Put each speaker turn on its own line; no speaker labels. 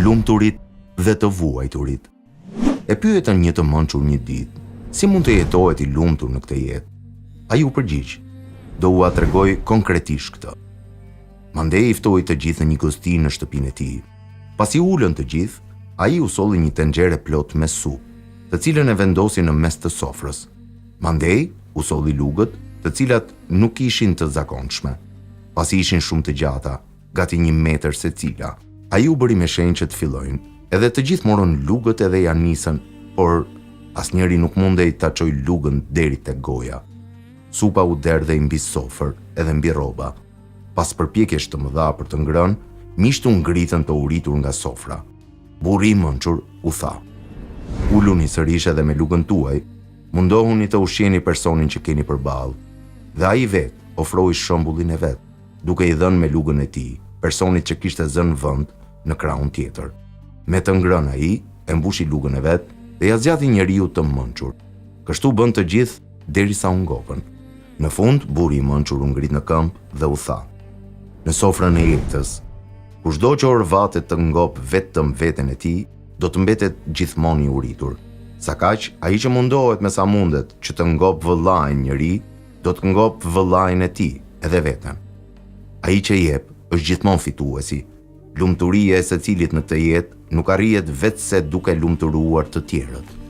të lumturit dhe të vuajturit. E pyetën një të mençur një ditë, si mund të jetohet i lumtur në këtë jetë? Ai u përgjigj, do ua tregoj konkretisht këtë. Mandej i ftoi të gjithë në një gostinë në shtëpinë e tij. Pasi ulën të gjithë, ai u solli një tenxhere plot me supë, të cilën e vendosi në mes të sofrës. Mandej u solli lugët, të cilat nuk ishin të zakonshme. Pasi ishin shumë të gjata, gati 1 metër secila, ai u bëri me shenjë që të fillojnë, edhe të gjithë morën lugët edhe ja nisën, por asnjëri nuk mundej ta çojë lugën deri tek goja. Supa u derdhej mbi sofër edhe mbi rroba. Pas përpjekjesh të mëdha për të ngrënë, miqtë u ngritën të uritur nga sofra. Burri i mençur u tha: "Uluni sërish edhe me lugën tuaj, mundohuni të ushqeni personin që keni përballë." Dhe ai vet ofroi shembullin e vet, duke i dhënë me lugën e tij personit që kishte zënë vend në krahun tjetër. Me të ngrënë ai e mbushi lugën e vet dhe ja zgjati njeriu të mençur. Kështu bën të gjithë derisa u ngopën. Në fund, burri i mençur u ngrit në këmbë dhe u tha: "Në sofrën e jetës, kushdo që orvatet të ngop vetëm veten e tij, do të mbetet gjithmonë i uritur. Sa kaq, ai që mundohet me sa mundet që të ngop vëllain njëri, do të ngop vëllain e tij edhe veten. Ai që jep është gjithmonë fituesi. Lumturia e secilit në këtë jetë nuk arrihet vetëse duke lumturuar të tjerët."